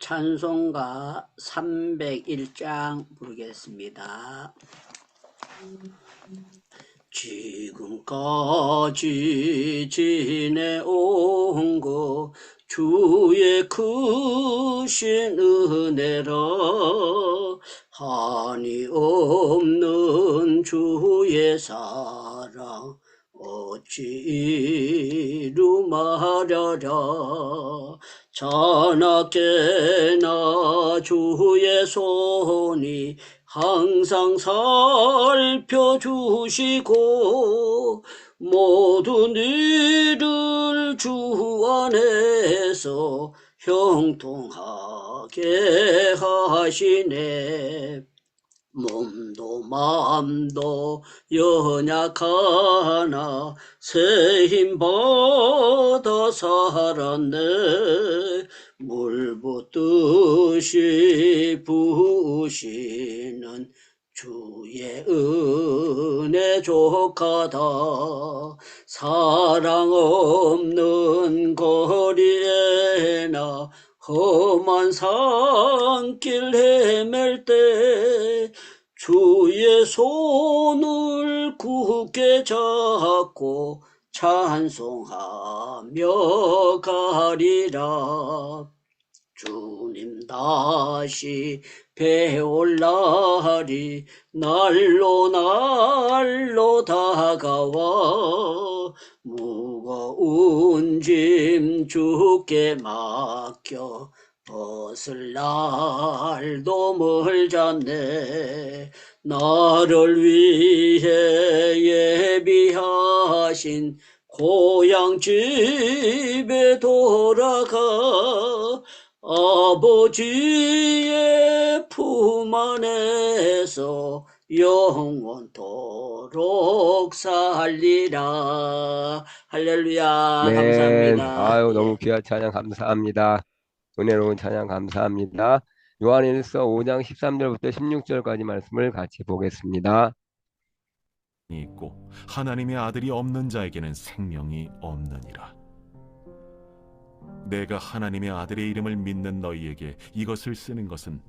찬송가 301장 부르겠습니다. 지금까지 지내온 것 주의 크신 은혜라. 한이 없는 주의 사랑 어찌 이루 말하랴. 자나깨나 주의 손이 항상 살펴주시고 모든 일을 주 안에서 형통하게 하시네. 몸도 마음도 연약하나 새 힘 받아 살았네. 물 붓듯이 부으시는 주의 은혜 족하다. 사랑 없는 거리에나 험한 산길 헤맬 때 주의 손을 굳게 잡고 찬송하며 가리라. 주님 다시 배올 날이 날로 날로 다가와 무거운 짐 주께 맡겨 벗을 날도 멀잖네. 나를 위해 예비하신 고향 집에 돌아가 아버지의 품 안에서 영원토록 살리라. 할렐루야. 아멘. 감사합니다. 아유, 너무 귀한 찬양 감사합니다. 은혜로운 찬양 감사합니다. 요한일서 5장 13절부터 16절까지 말씀을 같이 보겠습니다. 있고 하나님의 아들이 없는 자에게는 생명이 없느니라. 내가 하나님의 아들의 이름을 믿는 너희에게 이것을 쓰는 것은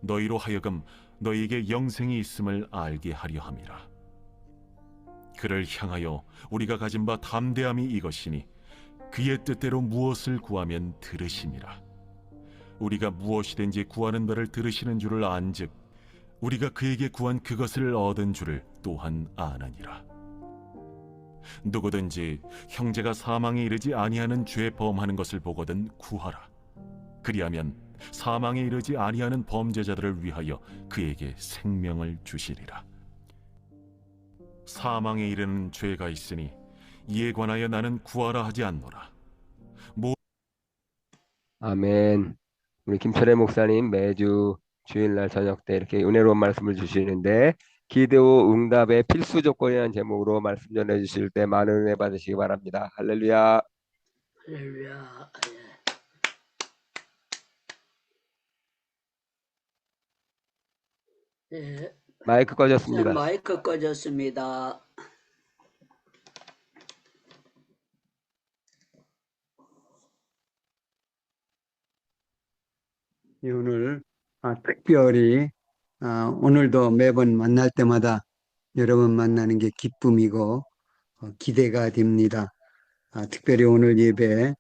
너희로 하여금 너희에게 영생이 있음을 알게 하려 함이라. 그를 향하여 우리가 가진 바 담대함이 이것이니 그의 뜻대로 무엇을 구하면 들으심이라. 우리가 무엇이든지 구하는 바를 들으시는 줄을 안즉 우리가 그에게 구한 그것을 얻은 줄을 또한 아느니라. 누구든지 형제가 사망에 이르지 아니하는 죄 범하는 것을 보거든 구하라. 그리하면 사망에 이르지 아니하는 범죄자들을 위하여 그에게 생명을 주시리라. 사망에 이르는 죄가 있으니 이에 관하여 나는 구하라 하지 않노라. 아멘. 우리 김철애 목사님 매주 주일날 저녁 때 이렇게 은혜로운 말씀을 주시는데 기도 응답의 필수 조건이라는 제목으로 말씀 전해 주실 때 많은 은혜 받으시기 바랍니다. 할렐루야. 할렐루야. 예. 마이크 꺼졌습니다. 마이크 꺼졌습니다. 오늘 특별히 오늘도 매번 만날 때마다 여러분 만나는 게 기쁨이고 기대가 됩니다. 특별히 오늘 예배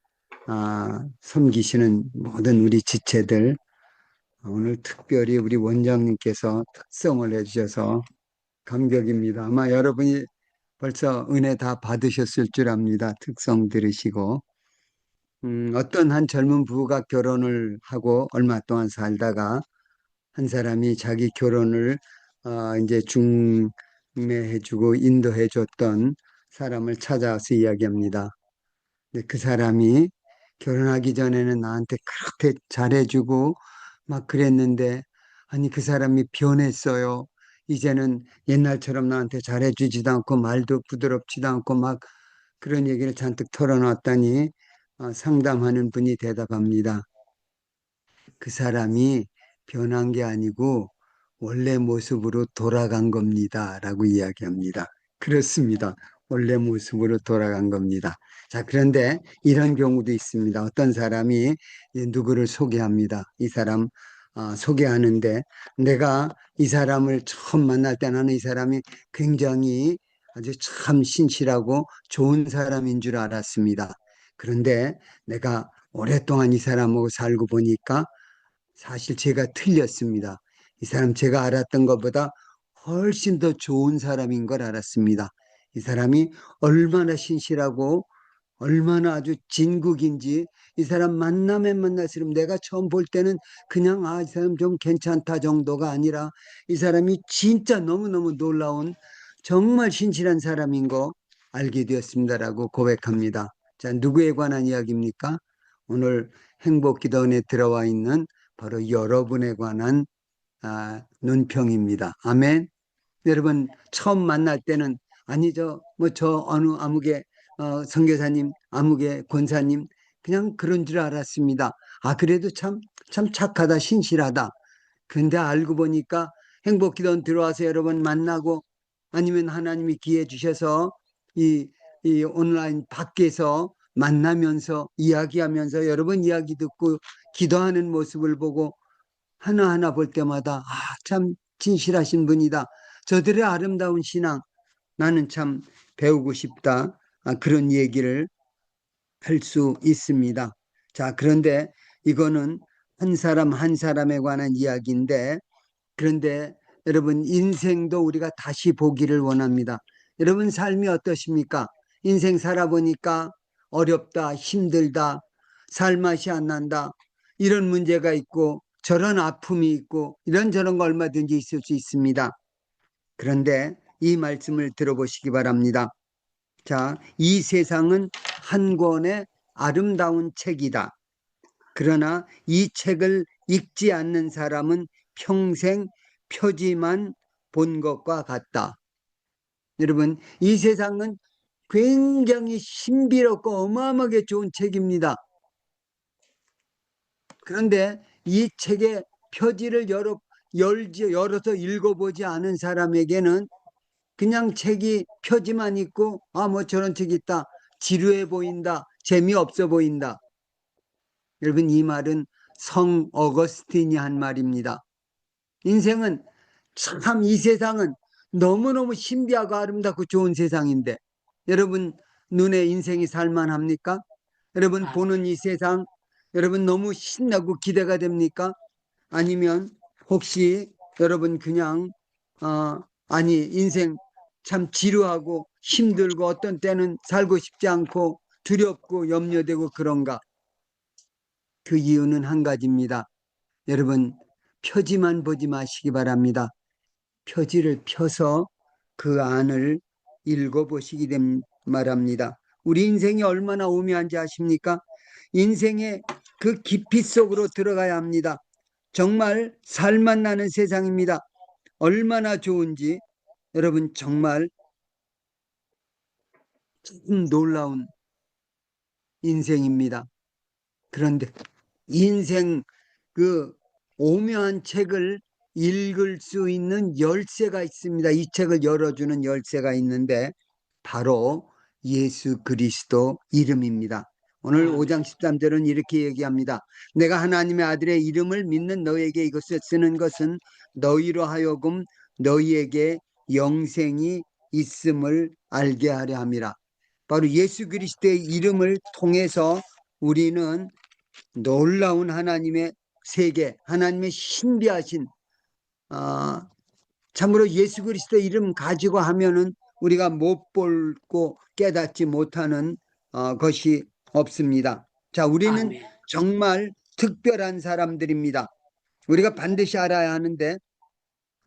섬기시는 모든 우리 지체들 오늘 특별히 우리 원장님께서 특성을 해주셔서 감격입니다. 아마 여러분이 벌써 은혜 다 받으셨을 줄 압니다. 특성 들으시고 어떤 한 젊은 부부가 결혼을 하고 얼마 동안 살다가 한 사람이 자기 결혼을 이제 중매해주고 인도해줬던 사람을 찾아와서 이야기합니다. 근데 그 사람이 결혼하기 전에는 나한테 그렇게 잘해주고 막 그랬는데 아니 그 사람이 변했어요. 이제는 옛날처럼 나한테 잘해주지도 않고 말도 부드럽지도 않고 막 그런 얘기를 잔뜩 털어놨더니 상담하는 분이 대답합니다. 그 사람이 변한 게 아니고 원래 모습으로 돌아간 겁니다. 라고 이야기합니다. 그렇습니다. 원래 모습으로 돌아간 겁니다. 자, 그런데 이런 경우도 있습니다. 어떤 사람이 누구를 소개합니다. 이 사람 소개하는데 내가 이 사람을 처음 만날 때 나는 이 사람이 굉장히 아주 참 신실하고 좋은 사람인 줄 알았습니다. 그런데 내가 오랫동안 이 사람하고 살고 보니까 사실 제가 틀렸습니다. 이 사람 제가 알았던 것보다 훨씬 더 좋은 사람인 걸 알았습니다. 이 사람이 얼마나 신실하고 얼마나 아주 진국인지 이 사람 만나면 만날수록 내가 처음 볼 때는 그냥 이 사람 좀 괜찮다 정도가 아니라 이 사람이 진짜 너무너무 놀라운 정말 신실한 사람인 거 알게 되었습니다라고 고백합니다. 자, 누구에 관한 이야기입니까? 오늘 행복기도원에 들어와 있는 바로 여러분에 관한 논평입니다. 아멘. 여러분 처음 만날 때는 아니죠. 뭐 저 어느 아무개 선교사님, 아무개 권사님 그냥 그런 줄 알았습니다. 그래도 참 착하다, 신실하다. 근데 알고 보니까 행복기도원 들어와서 여러분 만나고 아니면 하나님이 기회 주셔서 이 온라인 밖에서 만나면서 이야기하면서 여러분 이야기 듣고 기도하는 모습을 보고 하나하나 볼 때마다 참 진실하신 분이다. 저들의 아름다운 신앙 나는 참 배우고 싶다. 그런 얘기를 할 수 있습니다. 자, 그런데 이거는 한 사람 한 사람에 관한 이야기인데 그런데 여러분 인생도 우리가 다시 보기를 원합니다. 여러분 삶이 어떠십니까? 인생 살아보니까 어렵다, 힘들다, 살맛이 안 난다, 이런 문제가 있고 저런 아픔이 있고 이런저런 거 얼마든지 있을 수 있습니다. 그런데 이 말씀을 들어보시기 바랍니다. 자, 이 세상은 한 권의 아름다운 책이다. 그러나 이 책을 읽지 않는 사람은 평생 표지만 본 것과 같다. 여러분, 이 세상은 굉장히 신비롭고 어마어마하게 좋은 책입니다. 그런데 이 책의 표지를 열어서 읽어보지 않은 사람에게는 그냥 책이 표지만 있고 뭐 저런 책이 있다, 지루해 보인다, 재미없어 보인다. 여러분 이 말은 성 어거스틴이 한 말입니다. 인생은 참 이 세상은 너무너무 신비하고 아름답고 좋은 세상인데 여러분 눈에 인생이 살만합니까? 여러분 보는 이 세상 여러분 너무 신나고 기대가 됩니까? 아니면 혹시 여러분 그냥 인생 참 지루하고 힘들고 어떤 때는 살고 싶지 않고 두렵고 염려되고 그런가? 그 이유는 한 가지입니다. 여러분 표지만 보지 마시기 바랍니다. 표지를 펴서 그 안을 읽어보시기 바랍니다. 우리 인생이 얼마나 오묘한지 아십니까? 인생의 그 깊이 속으로 들어가야 합니다. 정말 살맛 나는 세상입니다. 얼마나 좋은지 여러분 정말 참 놀라운 인생입니다. 그런데 인생 그 오묘한 책을 읽을 수 있는 열쇠가 있습니다. 이 책을 열어주는 열쇠가 있는데 바로 예수 그리스도 이름입니다. 오늘 5장 13절은 이렇게 얘기합니다. 내가 하나님의 아들의 이름을 믿는 너에게 이것을 쓰는 것은 너희로 하여금 너희에게 영생이 있음을 알게 하려 함이라. 바로 예수 그리스도의 이름을 통해서 우리는 놀라운 하나님의 세계, 하나님의 신비하신 참으로 예수 그리스도의 이름 가지고 하면은 우리가 못 보고 깨닫지 못하는 것이 없습니다. 자, 우리는 아멘. 정말 특별한 사람들입니다. 우리가 반드시 알아야 하는데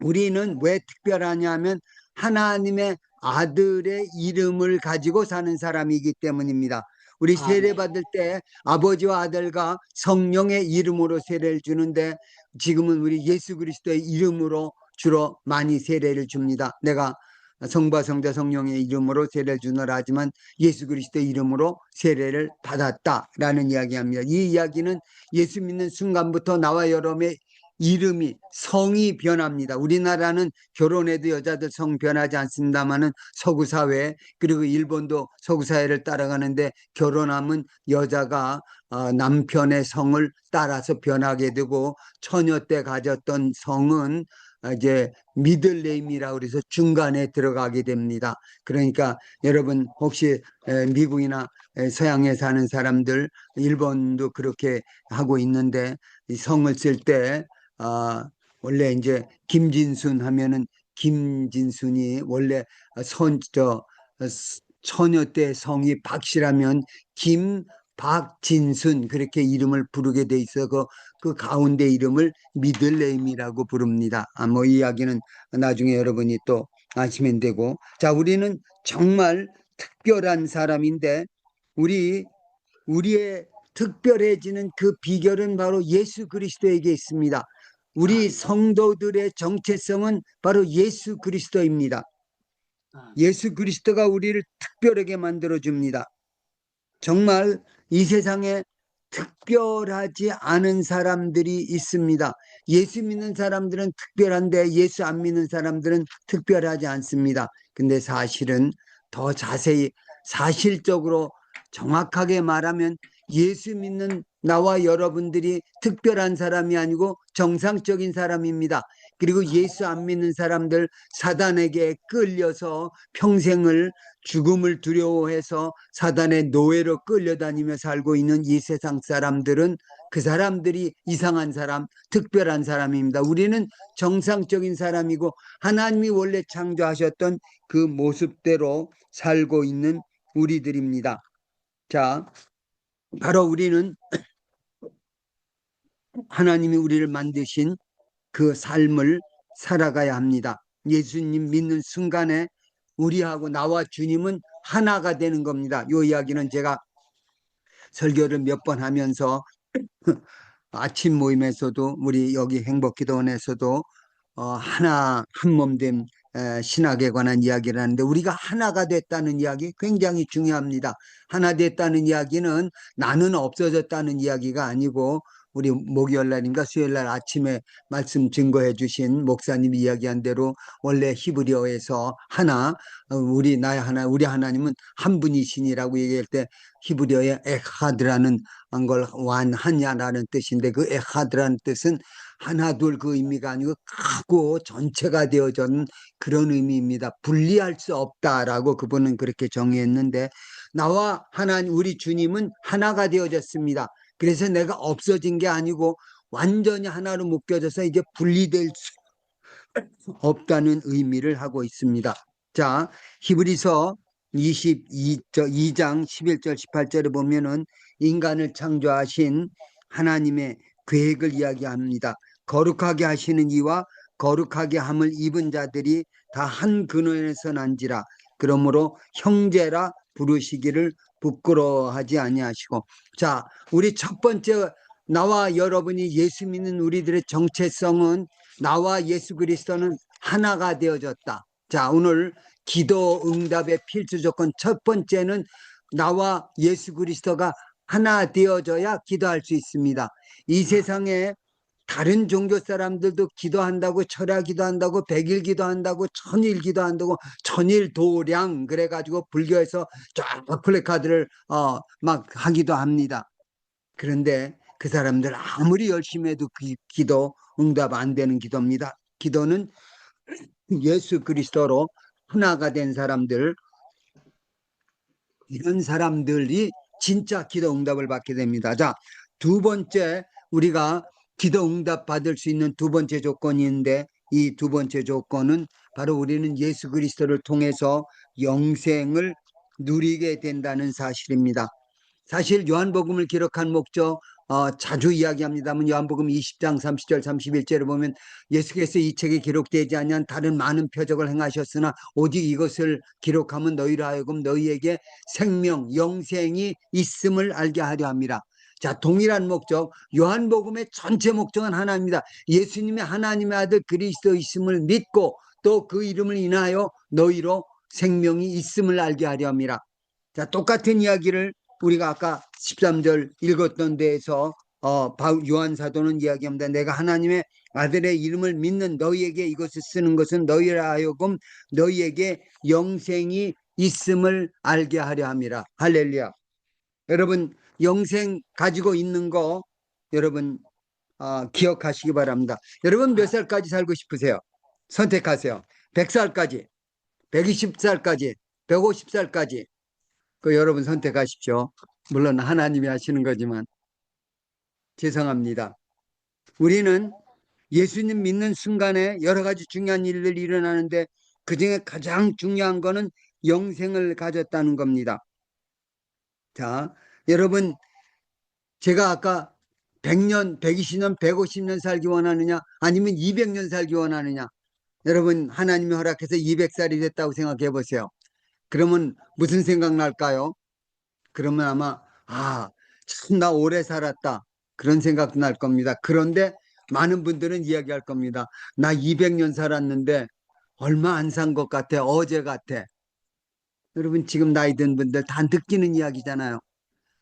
우리는 왜 특별하냐면 하나님의 아들의 이름을 가지고 사는 사람이기 때문입니다. 우리 세례 받을 때 아버지와 아들과 성령의 이름으로 세례를 주는데 지금은 우리 예수 그리스도의 이름으로 주로 많이 세례를 줍니다. 내가 성부와 성자 성령의 이름으로 세례를 주노라 하지만 예수 그리스도의 이름으로 세례를 받았다라는 이야기합니다. 이 이야기는 예수 믿는 순간부터 나와 여러분의 이름이 성이 변합니다. 우리나라는 결혼해도 여자들 성 변하지 않습니다만은 서구 사회 그리고 일본도 서구 사회를 따라가는데 결혼하면 여자가 남편의 성을 따라서 변하게 되고 처녀 때 가졌던 성은 이제 미들네임이라고 그래서 중간에 들어가게 됩니다. 그러니까 여러분 혹시 미국이나 서양에 사는 사람들 일본도 그렇게 하고 있는데 이 성을 쓸 때 원래 이제 김진순 하면은 김진순이 원래 처녀 때 성이 박씨라면 김박진순 그렇게 이름을 부르게 돼 있어 그 가운데 이름을 미들네임이라고 부릅니다. 뭐 이야기는 나중에 여러분이 또 아시면 되고. 자, 우리는 정말 특별한 사람인데 우리의 특별해지는 그 비결은 바로 예수 그리스도에게 있습니다. 우리 성도들의 정체성은 바로 예수 그리스도입니다. 예수 그리스도가 우리를 특별하게 만들어줍니다. 정말 이 세상에 특별하지 않은 사람들이 있습니다. 예수 믿는 사람들은 특별한데 예수 안 믿는 사람들은 특별하지 않습니다. 근데 사실은 더 자세히 사실적으로 정확하게 말하면 예수 믿는 나와 여러분들이 특별한 사람이 아니고 정상적인 사람입니다. 그리고 예수 안 믿는 사람들 사단에게 끌려서 평생을 죽음을 두려워해서 사단의 노예로 끌려다니며 살고 있는 이 세상 사람들은 그 사람들이 이상한 사람, 특별한 사람입니다. 우리는 정상적인 사람이고 하나님이 원래 창조하셨던 그 모습대로 살고 있는 우리들입니다. 자, 바로 우리는 하나님이 우리를 만드신 그 삶을 살아가야 합니다. 예수님 믿는 순간에 우리하고 나와 주님은 하나가 되는 겁니다. 이 이야기는 제가 설교를 몇 번 하면서 아침 모임에서도 우리 여기 행복기도원에서도 하나 한 몸된 신학에 관한 이야기를 하는데 우리가 하나가 됐다는 이야기 굉장히 중요합니다. 하나 됐다는 이야기는 나는 없어졌다는 이야기가 아니고 우리 목요일 날인가 수요일 날 아침에 말씀 증거해 주신 목사님이 이야기한 대로 원래 히브리어에서 하나 우리 하나님은 한 분이신이라고 얘기할 때 히브리어에 에하드라는 걸 완하냐라는 뜻인데 그 에하드라는 뜻은 하나 둘 그 의미가 아니고 크고 전체가 되어진 그런 의미입니다. 분리할 수 없다라고 그분은 그렇게 정의했는데 나와 하나님 우리 주님은 하나가 되어졌습니다. 그래서 내가 없어진 게 아니고 완전히 하나로 묶여져서 이제 분리될 수 없다는 의미를 하고 있습니다. 자, 히브리서 2장 11절 18절에 보면은 인간을 창조하신 하나님의 계획을 이야기합니다. 거룩하게 하시는 이와 거룩하게 함을 입은 자들이 다 한 근원에서 난지라. 그러므로 형제라 부르시기를 부끄러워하지 아니하시고. 자, 우리 첫 번째 나와 여러분이 예수 믿는 우리들의 정체성은 나와 예수 그리스도는 하나가 되어졌다. 자, 오늘 기도 응답의 필수 조건 첫 번째는 나와 예수 그리스도가 하나 되어져야 기도할 수 있습니다. 이 세상에 다른 종교 사람들도 기도한다고 철야 기도한다고 백일 기도한다고 천일 기도한다고 천일 도량 그래가지고 불교에서 쫙 플래카드를 막 하기도 합니다. 그런데 그 사람들 아무리 열심히 해도 그 기도 응답 안 되는 기도입니다. 기도는 예수 그리스도로 하나가 된 사람들 이런 사람들이 진짜 기도 응답을 받게 됩니다. 자, 두 번째 우리가 기도 응답 받을 수 있는 두 번째 조건이 있는데 이 두 번째 조건은 바로 우리는 예수 그리스도를 통해서 영생을 누리게 된다는 사실입니다. 사실 요한복음을 기록한 목적 자주 이야기합니다만 요한복음 20장 30절 31절에 보면 예수께서 이 책에 기록되지 아니한 다른 많은 표적을 행하셨으나 오직 이것을 기록하면 너희로 하여금 너희에게 생명 영생이 있음을 알게 하려 함이라. 자, 동일한 목적 요한복음의 전체 목적은 하나입니다. 예수님의 하나님의 아들 그리스도 있음을 믿고 또 그 이름을 인하여 너희로 생명이 있음을 알게 하려 함이라. 자, 똑같은 이야기를 우리가 아까 13절 읽었던 데에서 요한 사도는 이야기합니다. 내가 하나님의 아들의 이름을 믿는 너희에게 이것을 쓰는 것은 너희라 하여금 너희에게 영생이 있음을 알게 하려 함이라. 할렐루야. 여러분 영생 가지고 있는 거 여러분 기억하시기 바랍니다. 여러분 몇 살까지 살고 싶으세요? 선택하세요. 100살까지, 120살까지, 150살까지. 그 여러분 선택하십시오. 물론 하나님이 하시는 거지만 죄송합니다. 우리는 예수님 믿는 순간에 여러 가지 중요한 일들이 일어나는데 그중에 가장 중요한 거는 영생을 가졌다는 겁니다. 자, 여러분 제가 아까 100년, 120년, 150년 살기 원하느냐 아니면 200년 살기 원하느냐. 여러분 하나님이 허락해서 200살이 됐다고 생각해 보세요. 그러면 무슨 생각 날까요? 그러면 아마 참 나 오래 살았다 그런 생각도 날 겁니다. 그런데 많은 분들은 이야기할 겁니다. 나 200년 살았는데 얼마 안 산 것 같아. 어제 같아. 여러분 지금 나이 든 분들 다 느끼는 이야기잖아요.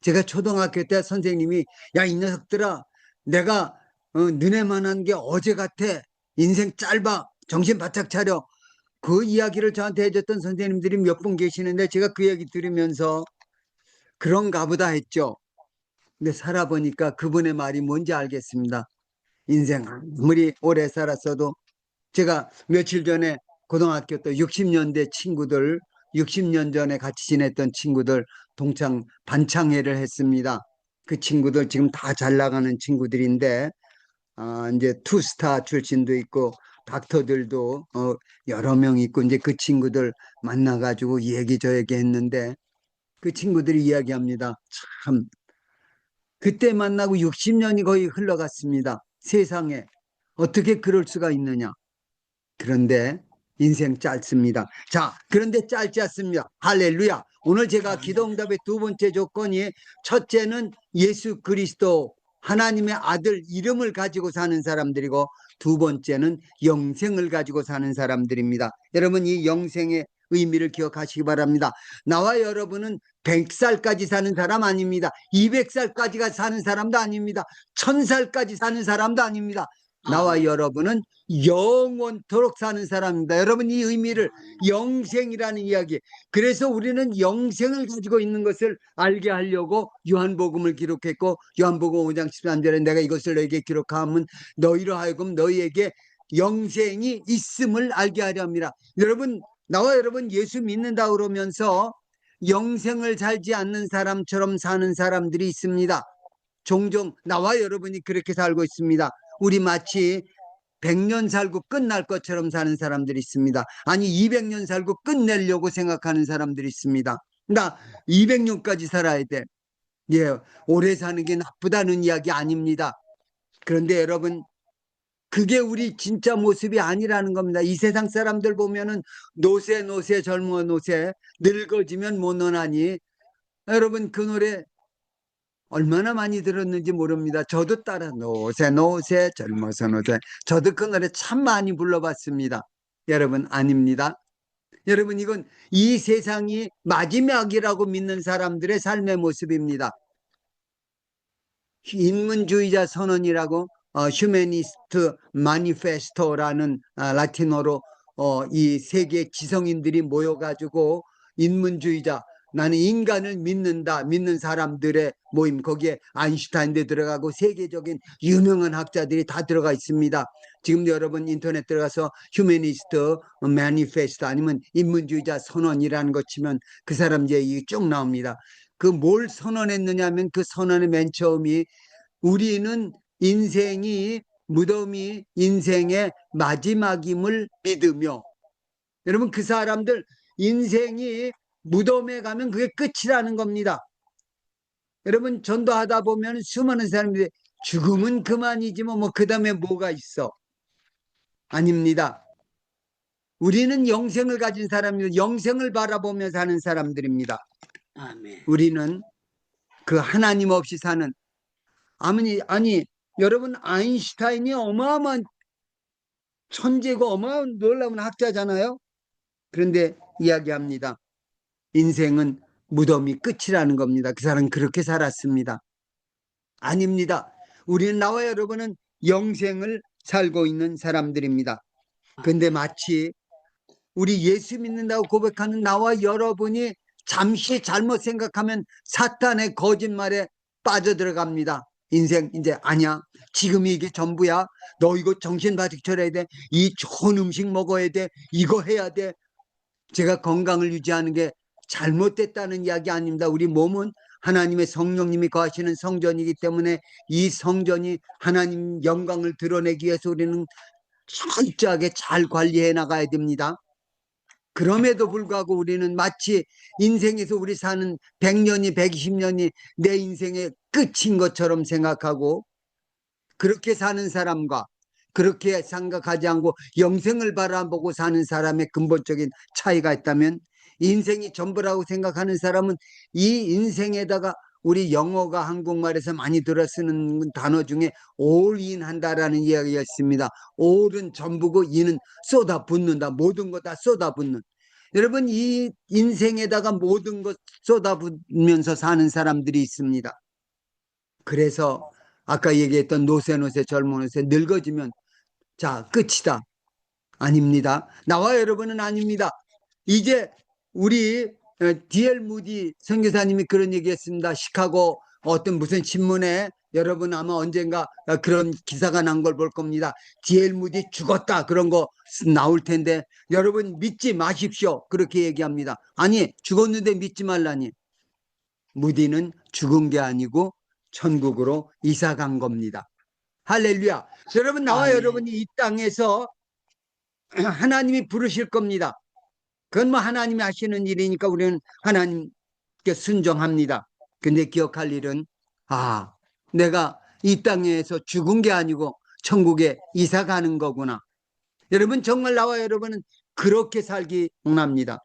제가 초등학교 때 선생님이 야 이 녀석들아 내가 너네만한 게 어제 같아. 인생 짧아. 정신 바짝 차려. 그 이야기를 저한테 해줬던 선생님들이 몇 분 계시는데 제가 그 얘기 들으면서 그런가 보다 했죠. 근데 살아보니까 그분의 말이 뭔지 알겠습니다. 인생 아무리 오래 살았어도 제가 며칠 전에 고등학교 때 60년대 친구들 60년 전에 같이 지냈던 친구들 동창 반창회를 했습니다. 그 친구들 지금 다 잘 나가는 친구들인데 이제 투스타 출신도 있고 닥터들도 여러 명 있고 이제 그 친구들 만나가지고 이 얘기 저 얘기 했는데 그 친구들이 이야기합니다. 참 그때 만나고 60년이 거의 흘러갔습니다. 세상에 어떻게 그럴 수가 있느냐. 그런데 인생 짧습니다. 자, 그런데 짧지 않습니다. 할렐루야. 오늘 제가 기도응답의 두 번째 조건이 첫째는 예수 그리스도 하나님의 아들 이름을 가지고 사는 사람들이고 두 번째는 영생을 가지고 사는 사람들입니다. 여러분 이 영생의 의미를 기억하시기 바랍니다. 나와 여러분은 100살까지 사는 사람 아닙니다. 200살까지가 사는 사람도 아닙니다. 1000살까지 사는 사람도 아닙니다. 나와 여러분은 영원토록 사는 사람입니다. 여러분 이 의미를 영생이라는 이야기. 그래서 우리는 영생을 가지고 있는 것을 알게 하려고 요한복음을 기록했고 요한복음 5장 13절에 내가 이것을 너에게 기록하면 너희로 하여금 너희에게 영생이 있음을 알게 하려 합니다. 여러분 나와 여러분 예수 믿는다 그러면서 영생을 살지 않는 사람처럼 사는 사람들이 있습니다. 종종 나와 여러분이 그렇게 살고 있습니다. 우리 마치 100년 살고 끝날 것처럼 사는 사람들이 있습니다. 아니 200년 살고 끝내려고 생각하는 사람들이 있습니다. 나 200년까지 살아야 돼. 예, 오래 사는 게 나쁘다는 이야기 아닙니다. 그런데 여러분 그게 우리 진짜 모습이 아니라는 겁니다. 이 세상 사람들 보면은 노세 젊어 노세 늙어지면 못 노나니. 여러분 그 노래 얼마나 많이 들었는지 모릅니다. 저도 따라 노세 젊어서 노세 저도 그 노래 참 많이 불러봤습니다. 여러분 아닙니다. 여러분 이건 이 세상이 마지막이라고 믿는 사람들의 삶의 모습입니다. 인문주의자 선언이라고 휴메니스트 마니페스토라는 라틴어로 이 세계 지성인들이 모여가지고 인문주의자 나는 인간을 믿는다 믿는 사람들의 모임 거기에 아인슈타인도 들어가고 세계적인 유명한 학자들이 다 들어가 있습니다. 지금도 여러분 인터넷 들어가서 휴메니스트 매니페스토 아니면 인문주의자 선언이라는 거 치면 그 사람 얘기 쭉 나옵니다. 그 뭘 선언했느냐 하면 그 선언의 맨 처음이 우리는 인생이 무덤이 인생의 마지막임을 믿으며 여러분 그 사람들 인생이 무덤에 가면 그게 끝이라는 겁니다. 여러분 전도하다 보면 수많은 사람들이 죽음은 그만이지 뭐 그 다음에 뭐가 있어. 아닙니다. 우리는 영생을 가진 사람입니다. 영생을 바라보며 사는 사람들입니다. 아멘. 우리는 그 하나님 없이 사는 아니 여러분 아인슈타인이 어마어마한 천재고 어마어마한 놀라운 학자잖아요. 그런데 이야기합니다. 인생은 무덤이 끝이라는 겁니다. 그 사람은 그렇게 살았습니다. 아닙니다. 우리는, 나와 여러분은 영생을 살고 있는 사람들입니다. 근데 마치 우리 예수 믿는다고 고백하는 나와 여러분이 잠시 잘못 생각하면 사탄의 거짓말에 빠져들어갑니다. 인생 이제 아니야, 지금이 이게 전부야, 너 이거 정신 바짝 차려야 돼, 이 좋은 음식 먹어야 돼, 이거 해야 돼. 제가 건강을 유지하는 게 잘못됐다는 이야기 아닙니다. 우리 몸은 하나님의 성령님이 거하시는 성전이기 때문에 이 성전이 하나님 영광을 드러내기 위해서 우리는 철저하게 잘 관리해 나가야 됩니다. 그럼에도 불구하고 우리는 마치 인생에서 우리 사는 100년이 120년이 내 인생의 끝인 것처럼 생각하고, 그렇게 사는 사람과 그렇게 생각하지 않고 영생을 바라보고 사는 사람의 근본적인 차이가 있다면, 인생이 전부라고 생각하는 사람은 이 인생에다가 우리 영어가 한국말에서 많이 들어 쓰는 단어 중에 all-in 한다라는 이야기가 있습니다. all은 전부고 in은 쏟아붓는다. 모든 거 다 쏟아붓는. 여러분, 이 인생에다가 모든 것 쏟아붓으면서 사는 사람들이 있습니다. 그래서 아까 얘기했던 노세 젊은 노세 늙어지면 자 끝이다. 아닙니다. 나와 여러분은 아닙니다. 이제 우리 D.L. 무디 선교사님이 그런 얘기했습니다. 시카고 어떤 무슨 신문에, 여러분 아마 언젠가 그런 기사가 난 걸 볼 겁니다. D.L. 무디 죽었다 그런 거 나올 텐데 여러분 믿지 마십시오. 그렇게 얘기합니다. 아니, 죽었는데 믿지 말라니. 무디는 죽은 게 아니고 천국으로 이사 간 겁니다. 할렐루야. 여러분, 나와 아멘. 여러분이 이 땅에서 하나님이 부르실 겁니다. 그건 뭐 하나님이 하시는 일이니까 우리는 하나님께 순종합니다. 근데 기억할 일은, 내가 이 땅에서 죽은 게 아니고 천국에 이사 가는 거구나. 여러분, 정말 나와 여러분은 그렇게 살기 원합니다.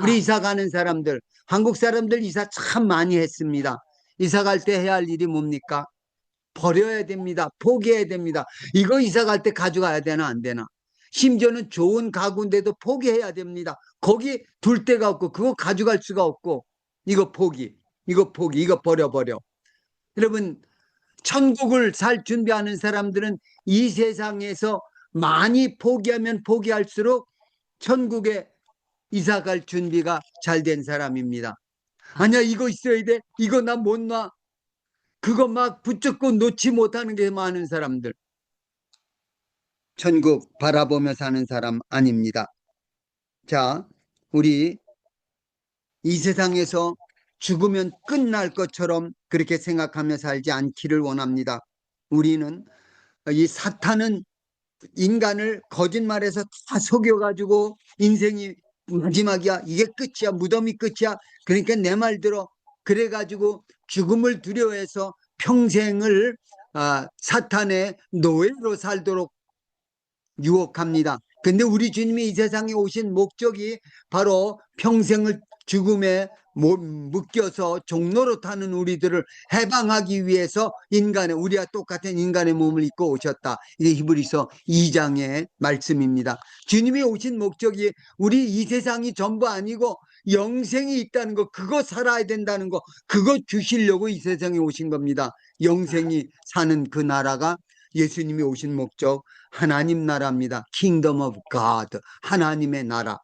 우리 이사 가는 사람들, 한국 사람들 이사 참 많이 했습니다. 이사 갈 때 해야 할 일이 뭡니까? 버려야 됩니다. 포기해야 됩니다. 이거 이사 갈 때 가져가야 되나 안 되나? 심지어는 좋은 가구인데도 포기해야 됩니다. 거기 둘 데가 없고 그거 가져갈 수가 없고, 이거 포기, 이거 버려. 여러분, 천국을 살 준비하는 사람들은 이 세상에서 많이 포기하면 포기할수록 천국에 이사 갈 준비가 잘 된 사람입니다. 아니야, 이거 있어야 돼, 이거 나 못 놔, 그거 막 붙잡고 놓지 못하는 게 많은 사람들, 천국 바라보며 사는 사람 아닙니다. 자, 우리 이 세상에서 죽으면 끝날 것처럼 그렇게 생각하며 살지 않기를 원합니다. 우리는, 이 사탄은 인간을 거짓말해서 다 속여가지고 인생이 마지막이야, 이게 끝이야, 무덤이 끝이야, 그러니까 내 말 들어, 그래가지고 죽음을 두려워해서 평생을 사탄의 노예로 살도록 유혹합니다. 근데 우리 주님이 이 세상에 오신 목적이 바로 평생을 죽음에 묶여서 종로로 타는 우리들을 해방하기 위해서 우리와 똑같은 인간의 몸을 입고 오셨다. 이게 히브리서 2장의 말씀입니다. 주님이 오신 목적이 우리 이 세상이 전부 아니고 영생이 있다는 거, 그거 살아야 된다는 거, 그거 주시려고 이 세상에 오신 겁니다. 영생이 사는 그 나라가 예수님이 오신 목적, 하나님 나라입니다. Kingdom of God, 하나님의 나라.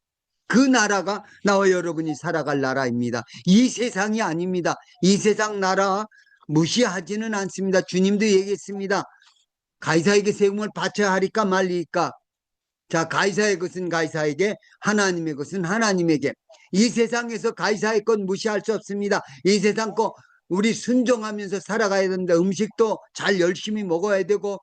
그 나라가 나와 여러분이 살아갈 나라입니다. 이 세상이 아닙니다. 이 세상 나라 무시하지는 않습니다. 주님도 얘기했습니다. 가이사에게 세금을 바쳐야 하리까 말리까. 자, 가이사의 것은 가이사에게, 하나님의 것은 하나님에게. 이 세상에서 가이사의 것 무시할 수 없습니다. 이 세상 거 우리 순종하면서 살아가야 된다. 음식도 잘 열심히 먹어야 되고,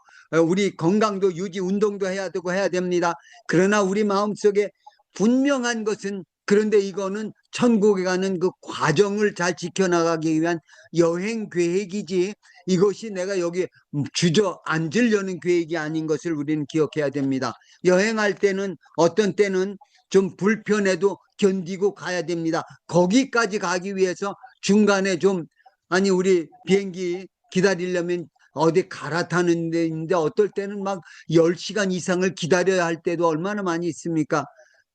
우리 건강도 유지, 운동도 해야 되고 해야 됩니다. 그러나 우리 마음속에 분명한 것은, 그런데 이거는 천국에 가는 그 과정을 잘 지켜나가기 위한 여행 계획이지, 이것이 내가 여기 주저앉으려는 계획이 아닌 것을 우리는 기억해야 됩니다. 여행할 때는 어떤 때는 좀 불편해도 견디고 가야 됩니다. 거기까지 가기 위해서 중간에 우리 비행기 기다리려면 어디 갈아타는 데인데 어떨 때는 막 10시간 이상을 기다려야 할 때도 얼마나 많이 있습니까?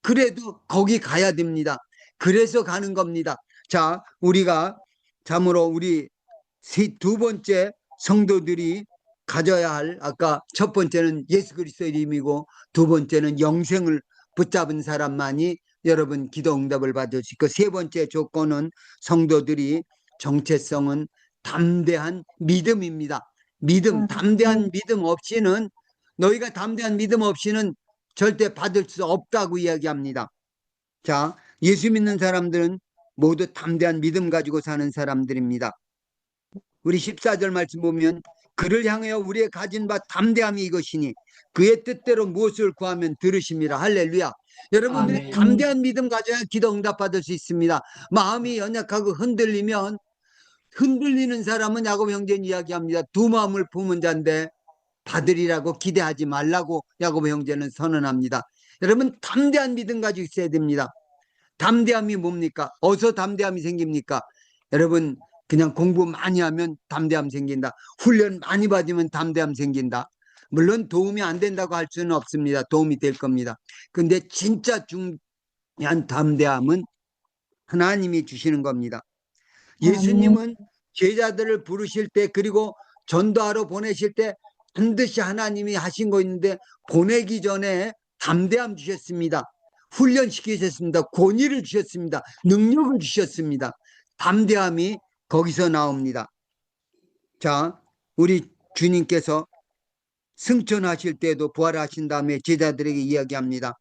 그래도 거기 가야 됩니다. 그래서 가는 겁니다. 자, 우리가 참으로 우리 두 번째 성도들이 가져야 할, 아까 첫 번째는 예수 그리스도의 이름이고 두 번째는 영생을 붙잡은 사람만이 여러분 기도 응답을 받을 수 있고, 세 번째 조건은 성도들이 정체성은 담대한 믿음입니다. 믿음, 담대한 믿음 없이는, 너희가 담대한 믿음 없이는 절대 받을 수 없다고 이야기합니다. 자, 예수 믿는 사람들은 모두 담대한 믿음 가지고 사는 사람들입니다. 우리 14절 말씀 보면, 그를 향하여 우리의 가진 바 담대함이 이것이니 그의 뜻대로 무엇을 구하면 들으심이라. 할렐루야. 여러분들이 아멘. 담대한 믿음 가져야 기도 응답 받을 수 있습니다. 마음이 연약하고 흔들리면, 흔들리는 사람은 야고보 형제는 이야기합니다. 두 마음을 품은 자인데 받으리라고 기대하지 말라고 야고보 형제는 선언합니다. 여러분, 담대한 믿음 가지고 있어야 됩니다. 담대함이 뭡니까? 어디서 담대함이 생깁니까? 여러분, 그냥 공부 많이 하면 담대함 생긴다. 훈련 많이 받으면 담대함 생긴다. 물론 도움이 안 된다고 할 수는 없습니다. 도움이 될 겁니다. 근데 진짜 중요한 담대함은 하나님이 주시는 겁니다. 예수님은 제자들을 부르실 때, 그리고 전도하러 보내실 때 반드시 하나님이 하신 거 있는데, 보내기 전에 담대함 주셨습니다. 훈련시키셨습니다. 권위를 주셨습니다. 능력을 주셨습니다. 담대함이 거기서 나옵니다. 자, 우리 주님께서 승천하실 때도 부활하신 다음에 제자들에게 이야기합니다.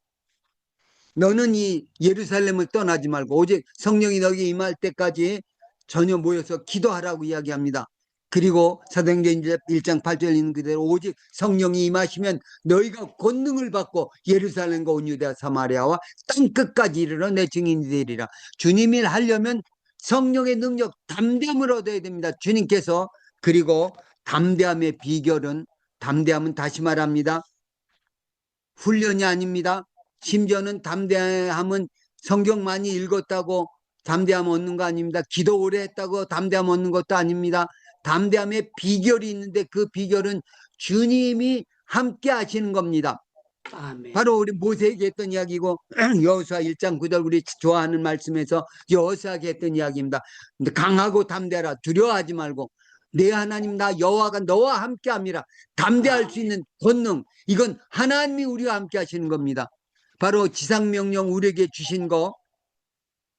너는 이 예루살렘을 떠나지 말고 오직 성령이 너에게 임할 때까지 전혀 모여서 기도하라고 이야기합니다. 그리고 사도행전 1장 8절 있는 그대로 오직 성령이 임하시면 너희가 권능을 받고 예루살렘과 온 유대와 사마리아와 땅끝까지 이르러 내 증인이 되리라. 주님이 하려면 성령의 능력, 담대함을 얻어야 됩니다. 주님께서. 그리고 담대함의 비결은, 담대함은 다시 말합니다, 훈련이 아닙니다. 심지어는 담대함은 성경 많이 읽었다고 담대함 얻는 거 아닙니다. 기도 오래 했다고 담대함 얻는 것도 아닙니다. 담대함의 비결이 있는데 그 비결은 주님이 함께 하시는 겁니다. 아멘. 바로 우리 모세에게 했던 이야기고, 여호수아 1장 9절 우리 좋아하는 말씀에서 여호수아에게 했던 이야기입니다. 강하고 담대하라. 두려워하지 말고 내 하나님 나 여호와가 너와 함께 함이라. 담대할 수 있는 권능, 이건 하나님이 우리와 함께 하시는 겁니다. 바로 지상명령 우리에게 주신 거,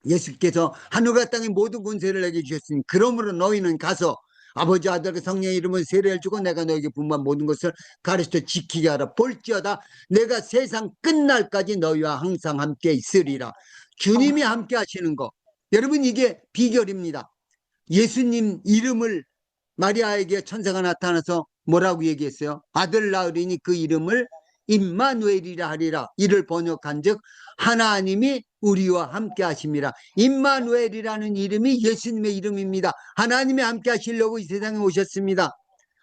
예수께서 하늘과 땅의 모든 권세를 내게 주셨으니 그러므로 너희는 가서 아버지 아들과 성령의 이름으로 세례를 주고 내가 너에게 분부한 모든 것을 가르쳐 지키게 하라. 볼지어다 내가 세상 끝날까지 너희와 항상 함께 있으리라. 주님이 함께 하시는 거, 여러분, 이게 비결입니다. 예수님 이름을 마리아에게 천사가 나타나서 뭐라고 얘기했어요? 아들 낳으리니 그 이름을 임마누엘이라 하리라. 이를 번역한 즉 하나님이 우리와 함께 하심이라. 임마누엘이라는 이름이 예수님의 이름입니다. 하나님이 함께 하시려고 이 세상에 오셨습니다.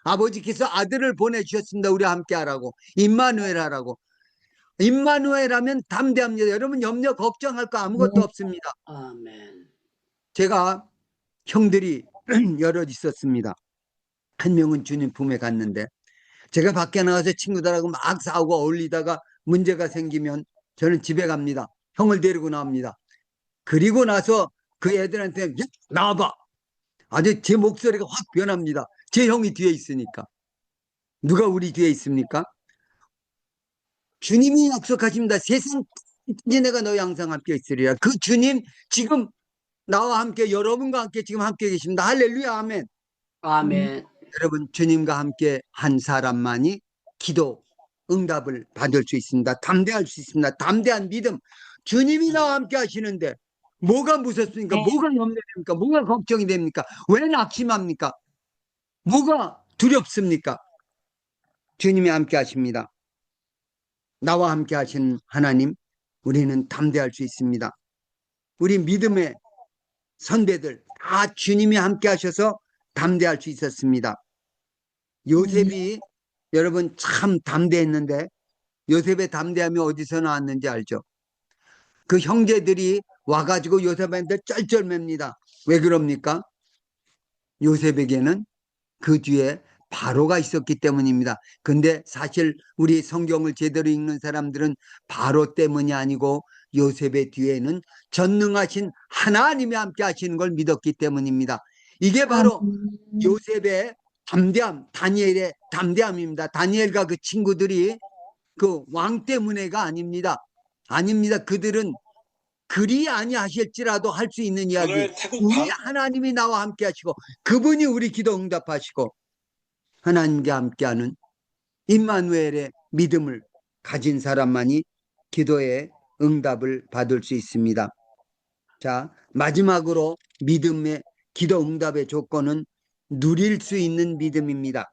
아버지께서 아들을 보내주셨습니다. 우리와 함께 하라고. 임마누엘 하라고. 임마누엘 하면 담대합니다. 여러분, 염려 걱정할 거 아무것도 없습니다. 아멘. 제가 형들이 여럿 있었습니다. 한 명은 주님 품에 갔는데, 제가 밖에 나가서 친구들하고 막 싸우고 어울리다가 문제가 생기면 저는 집에 갑니다. 형을 데리고 나옵니다. 그리고 나서 그 애들한테 야, 나와봐. 아주 제 목소리가 확 변합니다. 제 형이 뒤에 있으니까. 누가 우리 뒤에 있습니까? 주님이 약속하십니다. 세상 끝까지 내가 너희 항상 함께 있으리라. 그 주님 지금 나와 함께, 여러분과 함께 지금 함께 계십니다. 할렐루야, 아멘. 아멘. 여러분, 주님과 함께 한 사람만이 기도 응답을 받을 수 있습니다. 담대할 수 있습니다. 담대한 믿음. 주님이 나와 함께 하시는데 뭐가 무섭습니까? 뭐가 염려됩니까? 뭐가 걱정이 됩니까? 왜 낙심합니까? 뭐가 두렵습니까? 주님이 함께 하십니다. 나와 함께 하신 하나님, 우리는 담대할 수 있습니다. 우리 믿음의 선배들 다 주님이 함께 하셔서 담대할 수 있었습니다. 요셉이 여러분 참 담대했는데, 요셉의 담대함이 어디서 나왔는지 알죠? 그 형제들이 와가지고 요셉한테 쩔쩔맵니다. 왜 그럽니까? 요셉에게는 그 뒤에 바로가 있었기 때문입니다. 근데 사실 우리 성경을 제대로 읽는 사람들은 바로 때문이 아니고 요셉의 뒤에는 전능하신 하나님이 함께 하시는 걸 믿었기 때문입니다. 이게 바로 요셉의 다니엘의 담대함입니다. 다니엘과 그 친구들이 그 왕 때문에가 아닙니다. 아닙니다. 그들은 그리 아니하실지라도 할 수 있는 이야기. 우리 하나님이 나와 함께 하시고 그분이 우리 기도 응답하시고 하나님과 함께하는 임마누엘의 믿음을 가진 사람만이 기도의 응답을 받을 수 있습니다. 자, 마지막으로 믿음의 기도 응답의 조건은 누릴 수 있는 믿음입니다.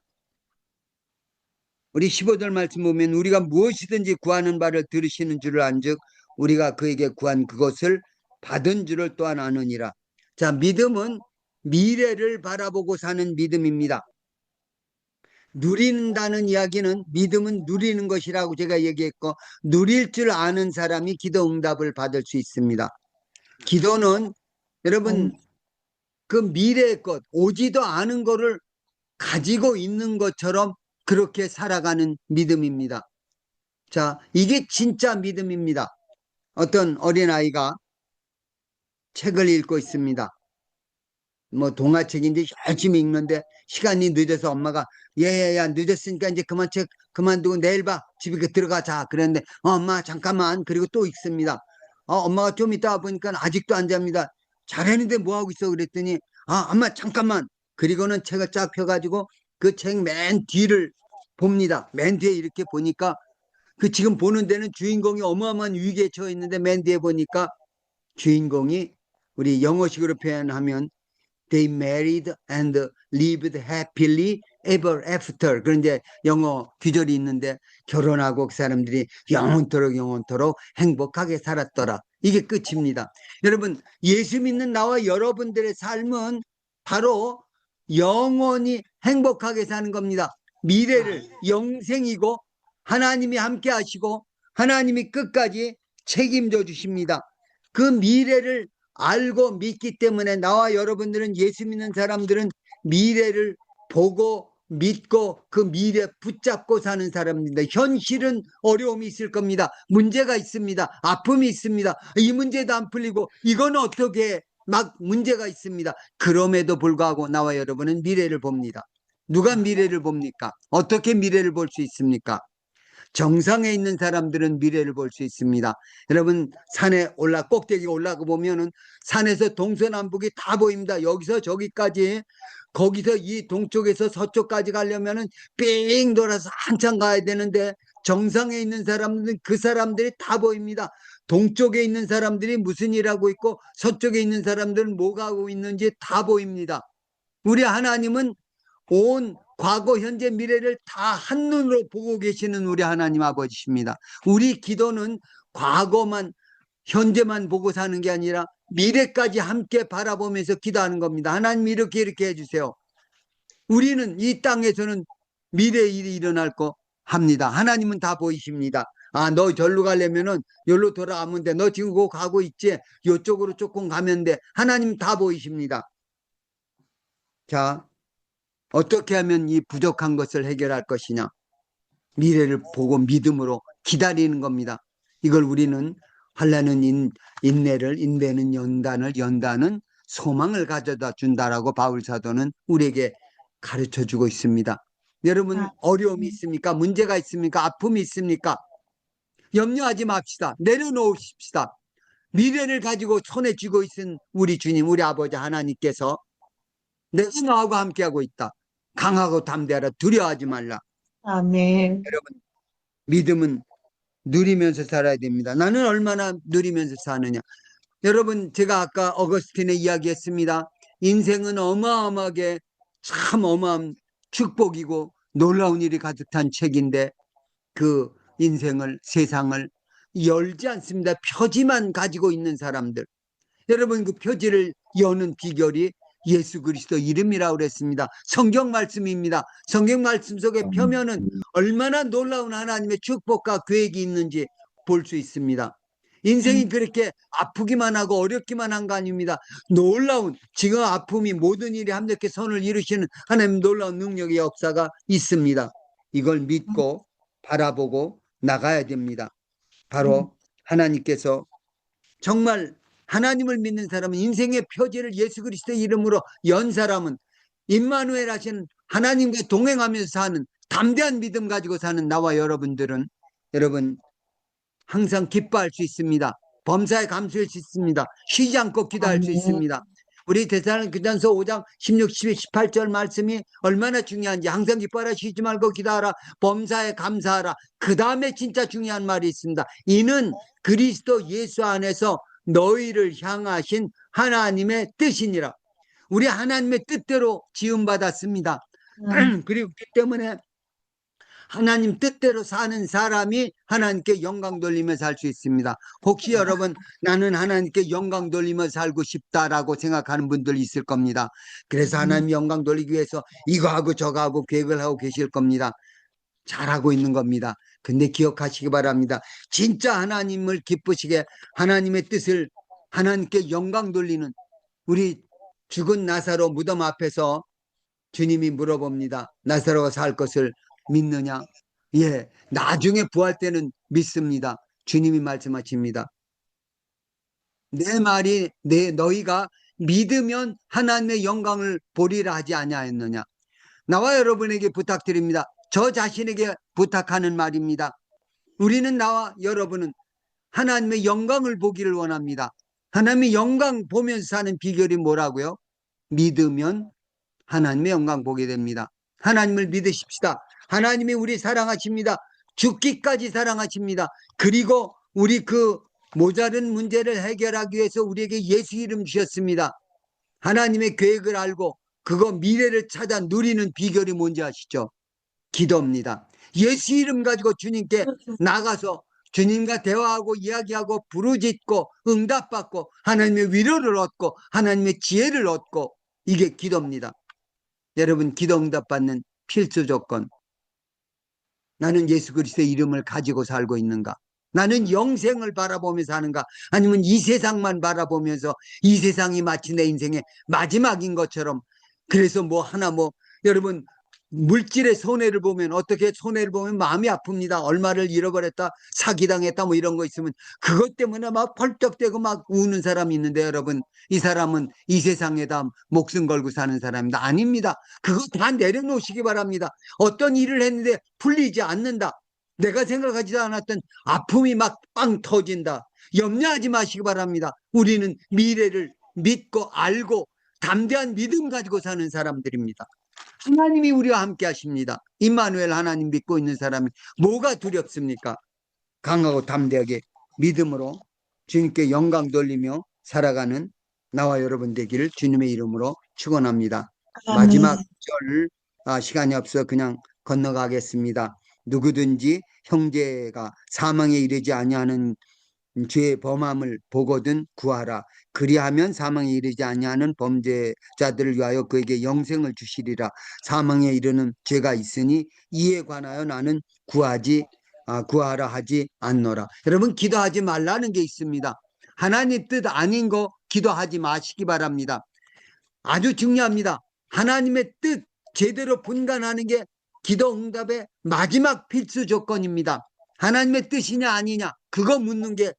우리 15절 말씀 보면 우리가 무엇이든지 구하는 바를 들으시는 줄을 안즉 우리가 그에게 구한 그것을 받은 줄을 또한 아느니라. 자, 믿음은 미래를 바라보고 사는 믿음입니다. 누린다는 이야기는 믿음은 누리는 것이라고 제가 얘기했고 누릴 줄 아는 사람이 기도 응답을 받을 수 있습니다. 기도는 여러분 그 미래의 것 오지도 않은 거를 가지고 있는 것처럼 그렇게 살아가는 믿음입니다. 자, 이게 진짜 믿음입니다. 어떤 어린아이가 책을 읽고 있습니다. 뭐 동화책인데 열심히 읽는데 시간이 늦어서 엄마가 얘야 늦었으니까 이제 그만 책 그만두고 내일 봐 집에 들어가자 그랬는데 엄마 잠깐만 그리고 또 읽습니다. 엄마가 좀 이따 보니까 아직도 안 잡니다. 잘했는데 뭐 하고 있어 그랬더니 엄마 잠깐만 그리고는 책을 쫙 펴가지고 그 책 맨 뒤를 봅니다. 맨 뒤에 이렇게 보니까 그 지금 보는 데는 주인공이 어마어마한 위기에 처해 있는데 맨 뒤에 보니까 주인공이 우리 영어식으로 표현하면 They married and lived happily ever after. 그런 이제 영어 귀절이 있는데 결혼하고 그 사람들이 영원토록 행복하게 살았더라. 이게 끝입니다. 여러분 예수 믿는 나와 여러분들의 삶은 바로 영원히 행복하게 사는 겁니다. 미래를 영생이고 하나님이 함께 하시고 하나님이 끝까지 책임져 주십니다. 그 미래를 알고 믿기 때문에 나와 여러분들은 예수 믿는 사람들은 미래를 보고 믿고 그 미래 붙잡고 사는 사람입니다. 현실은 어려움이 있을 겁니다. 문제가 있습니다. 아픔이 있습니다. 이 문제도 안 풀리고 이건 어떻게 해? 막 문제가 있습니다. 그럼에도 불구하고 나와 여러분은 미래를 봅니다. 누가 미래를 봅니까? 어떻게 미래를 볼 수 있습니까? 정상에 있는 사람들은 미래를 볼 수 있습니다. 여러분 산에 꼭대기 올라가 보면은 산에서 동서남북이 다 보입니다. 여기서 저기까지 거기서 이 동쪽에서 서쪽까지 가려면은 삥 돌아서 한참 가야 되는데 정상에 있는 사람들은 그 사람들이 다 보입니다. 동쪽에 있는 사람들이 무슨 일 하고 있고 서쪽에 있는 사람들은 뭐가 하고 있는지 다 보입니다. 우리 하나님은 온 과거, 현재, 미래를 다 한눈으로 보고 계시는 우리 하나님 아버지십니다. 우리 기도는 과거만, 현재만 보고 사는 게 아니라 미래까지 함께 바라보면서 기도하는 겁니다. 하나님 이렇게 해주세요. 우리는 이 땅에서는 미래의 일이 일어날 거 합니다. 하나님은 다 보이십니다. 너 절로 가려면은 여기로 돌아가면 돼. 너 지금 그 가고 있지? 이쪽으로 조금 가면 돼. 하나님 다 보이십니다. 자, 어떻게 하면 이 부족한 것을 해결할 것이냐? 미래를 보고 믿음으로 기다리는 겁니다. 이걸 우리는 환난은 인내를, 인내는 연단은 소망을 가져다 준다라고 바울 사도는 우리에게 가르쳐주고 있습니다. 여러분 어려움이 있습니까? 문제가 있습니까? 아픔이 있습니까? 염려하지 맙시다. 내려놓으십시다. 미래를 가지고 손에 쥐고 있은 우리 주님, 우리 아버지 하나님께서 내가 너하고 함께하고 있다. 강하고 담대하라. 두려워하지 말라. 아멘. 여러분 믿음은 누리면서 살아야 됩니다. 나는 얼마나 누리면서 사느냐. 여러분 제가 아까 어거스틴의 이야기했습니다. 인생은 어마어마하게 참 어마어마한 축복이고 놀라운 일이 가득한 책인데 그 인생을 세상을 열지 않습니다. 표지만 가지고 있는 사람들. 여러분 그 표지를 여는 비결이 예수 그리스도 이름이라고 그랬습니다. 성경 말씀입니다. 성경 말씀 속에 펴면은 얼마나 놀라운 하나님의 축복과 계획이 있는지 볼 수 있습니다. 인생이 그렇게 아프기만 하고 어렵기만 한 거 아닙니다. 놀라운 지금 아픔이 모든 일이 함께 선을 이루시는 하나님 놀라운 능력의 역사가 있습니다. 이걸 믿고 바라보고 나가야 됩니다. 바로 하나님께서 정말 하나님을 믿는 사람은 인생의 표지를 예수 그리스도의 이름으로 연 사람은 임마누엘 하시는 하나님과 동행하면서 사는 담대한 믿음 가지고 사는 나와 여러분들은 여러분 항상 기뻐할 수 있습니다. 범사에 감수할 수 있습니다. 쉬지 않고 기도할 수 아멘. 있습니다. 우리 데살로니가전서 5장 16, 17, 18절 말씀이 얼마나 중요한지 항상 기뻐하라 쉬지 말고 기도하라 범사에 감사하라. 그 다음에 진짜 중요한 말이 있습니다. 이는 그리스도 예수 안에서 너희를 향하신 하나님의 뜻이니라. 우리 하나님의 뜻대로 지음받았습니다. 그리고 그 때문에 하나님 뜻대로 사는 사람이 하나님께 영광 돌리며 살 수 있습니다. 혹시 여러분 나는 하나님께 영광 돌리며 살고 싶다라고 생각하는 분들 있을 겁니다. 그래서 하나님 영광 돌리기 위해서 이거 하고 저거 하고 계획을 하고 계실 겁니다. 잘하고 있는 겁니다. 근데 기억하시기 바랍니다. 진짜 하나님을 기쁘시게 하나님의 뜻을 하나님께 영광 돌리는 우리 죽은 나사로 무덤 앞에서 주님이 물어봅니다. 나사로가 살 것을 믿느냐? 예, 나중에 부활 때는 믿습니다. 주님이 말씀하십니다. 내 말이 너희가 믿으면 하나님의 영광을 보리라 하지 아니하였느냐? 나와 여러분에게 부탁드립니다. 저 자신에게 부탁하는 말입니다. 우리는 나와 여러분은 하나님의 영광을 보기를 원합니다. 하나님의 영광 보면서 사는 비결이 뭐라고요? 믿으면 하나님의 영광 보게 됩니다. 하나님을 믿으십시다. 하나님이 우리 사랑하십니다. 죽기까지 사랑하십니다. 그리고 우리 그 모자른 문제를 해결하기 위해서 우리에게 예수 이름 주셨습니다. 하나님의 계획을 알고 그거 미래를 찾아 누리는 비결이 뭔지 아시죠? 기도입니다. 예수 이름 가지고 주님께 나가서 주님과 대화하고 이야기하고 부르짖고 응답받고 하나님의 위로를 얻고 하나님의 지혜를 얻고 이게 기도입니다. 여러분 기도 응답받는 필수 조건. 나는 예수 그리스도의 이름을 가지고 살고 있는가? 나는 영생을 바라보면서 사는가? 아니면 이 세상만 바라보면서 이 세상이 마치 내 인생의 마지막인 것처럼 그래서 여러분 물질의 손해를 보면 어떻게 손해를 보면 마음이 아픕니다. 얼마를 잃어버렸다 사기당했다 이런 거 있으면 그것 때문에 막 펄쩍대고 막 우는 사람이 있는데 여러분 이 사람은 이 세상에다 목숨 걸고 사는 사람입니다. 아닙니다. 그거 다 내려놓으시기 바랍니다. 어떤 일을 했는데 풀리지 않는다. 내가 생각하지도 않았던 아픔이 막 빵 터진다. 염려하지 마시기 바랍니다. 우리는 미래를 믿고 알고 담대한 믿음 가지고 사는 사람들입니다. 하나님이 우리와 함께 하십니다. 임마누엘 하나님 믿고 있는 사람이 뭐가 두렵습니까? 강하고 담대하게 믿음으로 주님께 영광 돌리며 살아가는 나와 여러분 되기를 주님의 이름으로 축원합니다. 마지막 절 시간이 없어 그냥 건너가겠습니다. 누구든지 형제가 사망에 이르지 아니하는 죄의 범함을 보거든 구하라. 그리하면 사망에 이르지 아니하는 범죄자들을 위하여 그에게 영생을 주시리라. 사망에 이르는 죄가 있으니 이에 관하여 나는 구하라 하지 않노라. 여러분 기도하지 말라는 게 있습니다. 하나님 뜻 아닌 거 기도하지 마시기 바랍니다. 아주 중요합니다. 하나님의 뜻 제대로 분간하는 게 기도 응답의 마지막 필수 조건입니다. 하나님의 뜻이냐 아니냐 그거 묻는 게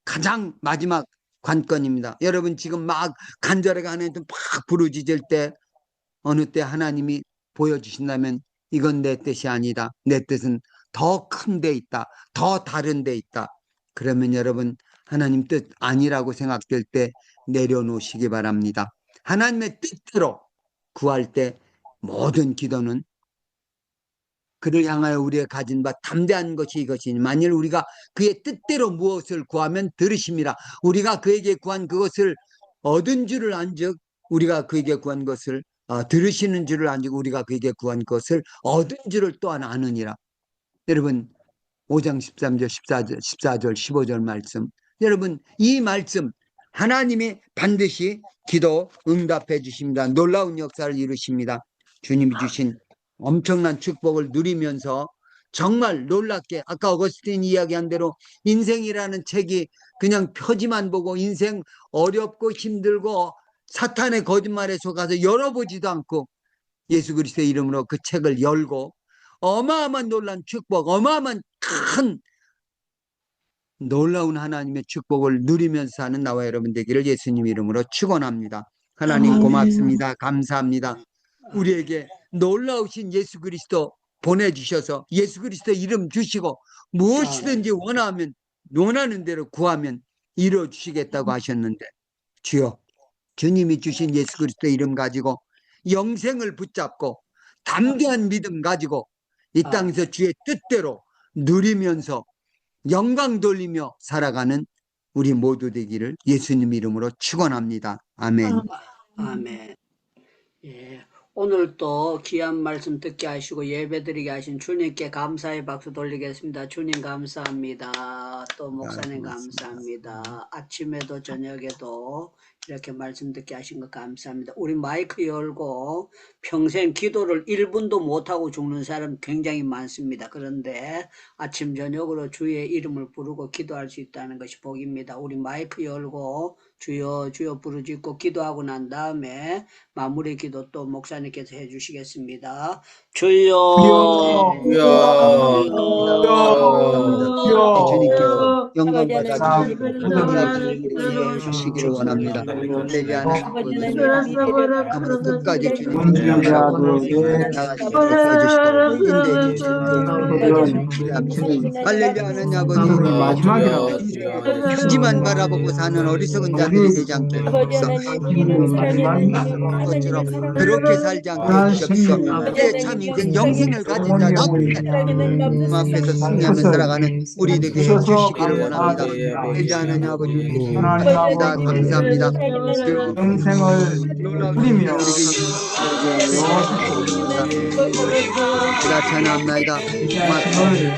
가장 마지막 관건입니다. 여러분 지금 막 간절하게 하나님께 막 부르짖을 때 어느 때 하나님이 보여주신다면 이건 내 뜻이 아니다. 내 뜻은 더 큰 데 있다. 더 다른 데 있다. 그러면 여러분 하나님 뜻 아니라고 생각될 때 내려놓으시기 바랍니다. 하나님의 뜻대로 구할 때 모든 기도는 그를 향하여 우리가 가진 바 담대한 것이 이것이니 만일 우리가 그의 뜻대로 무엇을 구하면 들으심이라. 우리가 그에게 구한 그것을 얻은 줄을 안즉 우리가 그에게 구한 것을 들으시는 줄을 안즉 우리가 그에게 구한 것을 얻은 줄을 또한 아느니라. 여러분 5장 13절 14절 15절 말씀, 여러분 이 말씀 하나님이 반드시 기도 응답해 주십니다. 놀라운 역사를 이루십니다. 주님이 주신 엄청난 축복을 누리면서 정말 놀랍게 아까 어거스틴 이야기한 대로 인생이라는 책이 그냥 표지만 보고 인생 어렵고 힘들고 사탄의 거짓말에 속아서 열어보지도 않고 예수 그리스도의 이름으로 그 책을 열고 어마어마한 놀라운 축복, 어마어마한 큰 놀라운 하나님의 축복을 누리면서 사는 나와 여러분 되기를 예수님 이름으로 축원합니다. 하나님 고맙습니다. 감사합니다. 우리에게 놀라우신 예수 그리스도 보내주셔서 예수 그리스도 이름 주시고 무엇이든지 원하는 대로 구하면 이루어 주시겠다고 하셨는데, 주여, 주님이 주신 예수 그리스도 이름 가지고 영생을 붙잡고 담대한 믿음 가지고 이 땅에서 주의 뜻대로 누리면서 영광 돌리며 살아가는 우리 모두 되기를 예수님 이름으로 축원합니다. 아멘. 아멘. 예. 오늘 또 귀한 말씀 듣게 하시고 예배드리게 하신 주님께 감사의 박수 돌리겠습니다. 주님 감사합니다. 또 목사님 감사합니다. 아침에도 저녁에도 이렇게 말씀 듣게 하신 것 감사합니다. 우리 마이크 열고 평생 기도를 1분도 못하고 죽는 사람 굉장히 많습니다. 그런데 아침 저녁으로 주의 이름을 부르고 기도할 수 있다는 것이 복입니다. 우리 마이크 열고 주여 주여 부르짖고 기도하고 난 다음에 마무리 기도 또 목사님께서 해주시겠습니다. 주여 주님께서 영광 받아주시고 은혜를 주시기를 원합니다. 할렐루야. 아무도 끝까지 주님께 나가시고 인도해 주시고 기도합니다. 할렐루야. 하나님 아버지, 휴지만 바라보고 사는 어리석은 자들이 되지 않게 해주옵소서. 것처럼 그렇게 살지 않게 해주옵소서. 참 인생 영생을 가진 자가 주님 앞에서 승리하며 살아가는 우리에게 주시기를 원합니다. 할렐루야. 하나님 아버지, 감사합니다. 영생을 누리며 찬양합니다. 하나님